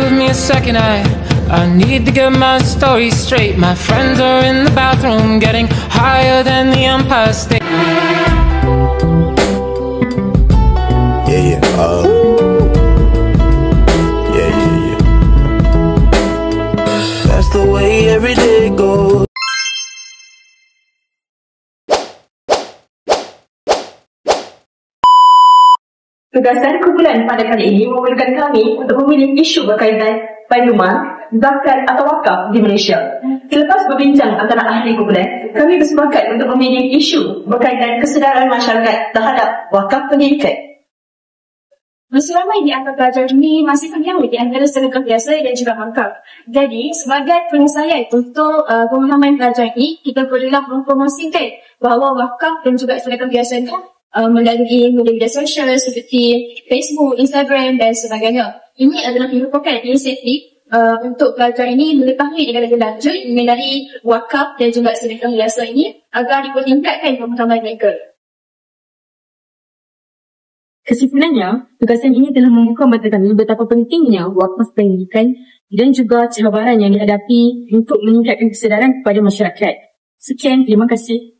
give me a second, I need to get my story straight. My friends are in the bathroom getting higher than the Empire State. Yeah, yeah. That's the way every day goes. Tugasan kumpulan pada kali ini memerlukan kami untuk memilih isu berkaitan panduman, zakat atau wakaf di Malaysia. Selepas berbincang antara ahli kumpulan, kami bersepakat untuk memilih isu berkaitan kesedaran masyarakat terhadap wakaf pendidikan. Masih ramai di antara pelajar ini masih penyambut di antara sedekah biasa dan juga wakaf. Jadi, sebagai penyelesaian untuk pemahaman pelajar ini, kita perlulah mempromosikan bahawa wakaf dan juga sedekah biasa itu melalui media sosial seperti Facebook, Instagram dan sebagainya. Ini adalah merupakan inisiatif untuk pelajar ini mengetahui dengan lebih lanjut mengenai wakaf dan juga sedekah biasa ini agar dipertingkatkan pemahaman mereka. Kesimpulannya, tugasan ini telah membuka mata kami betapa pentingnya wakaf pendidikan dan juga cabaran yang dihadapi untuk meningkatkan kesedaran kepada masyarakat. Sekian, terima kasih.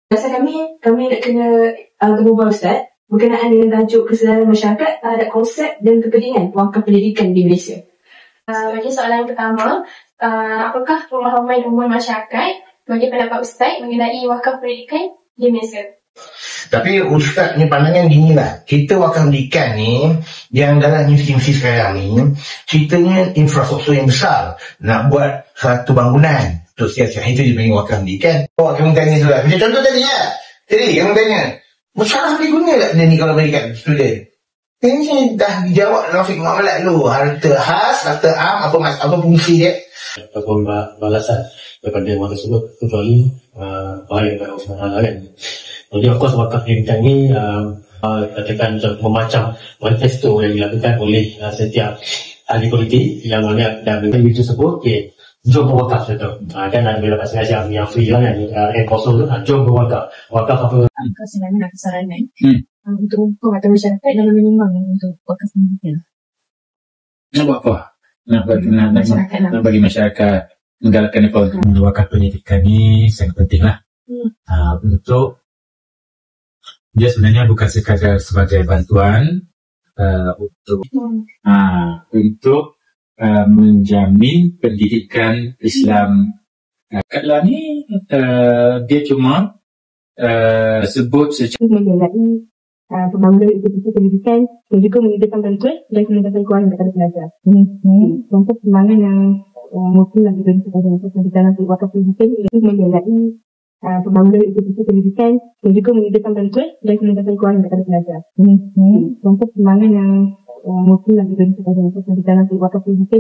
Rasa kami nak kena berbual Ustaz berkenaan dengan tajuk kesedaran masyarakat terhadap konsep dan kepentingan wakaf pendidikan di Malaysia. Bagi soalan yang pertama, apakah pemahaman umum masyarakat bagi pendapat Ustaz mengenai wakaf pendidikan di Malaysia? Tapi Ustaz punya pandangan gini lah. Kita wakaf pendidikan ni, yang dalam universiti sekarang ni, ceritanya infrastruktur yang besar. Nak buat satu bangunan untuk siasat. Itu dia panggil wakaf pendidikan. Kamu tanya tu lah. Macam contoh tadi lah. Tadi kamu tanya, masalah boleh guna tak benda ni kalau berikan student? Ini dah dijawab dalam fiqh muamalat dulu. Harta khas, harta am, apa fungsi dia? Ataupun balasan daripada orang tersebut kecuali baik kepada Allah kan. Jadi of course wakaf pendidikan ni katakan memacam manifesto yang dilakukan oleh setiap ahli politik yang mana dan itu tersebut jom berwakaf tu. Kan ada beberapa sengaja yang free lah kan, yang kosong tu, jom berwakaf. Wakaf apa? Kesenangan dan kesaranan untuk hukum atau masyarakat dalam menimbang untuk wakaf pendidikan. Nak buat apa? Nak bagi masyarakat menggalakkan apa? Wakaf pendidikan ni sangat penting lah. Untuk dia sebenarnya bukan sekadar sebagai bantuan untuk menjamin pendidikan Islam. Kalau ni dia cuma sebut secara mengenai pembangunan institusi pendidikan dan juga menyediakan bantuan dan kemudahan kewangan kepada pelajar. Contoh pembangunan yang mungkin lagi beri kepada pendidikan wakaf pendidikan itu mengenai pembangunan institusi pendidikan dan juga menyediakan bantuan dan kemudahan kewangan kepada pelajar. Contoh pembangunan yang mungkin lagi beri kepada pendidikan wakaf pendidikan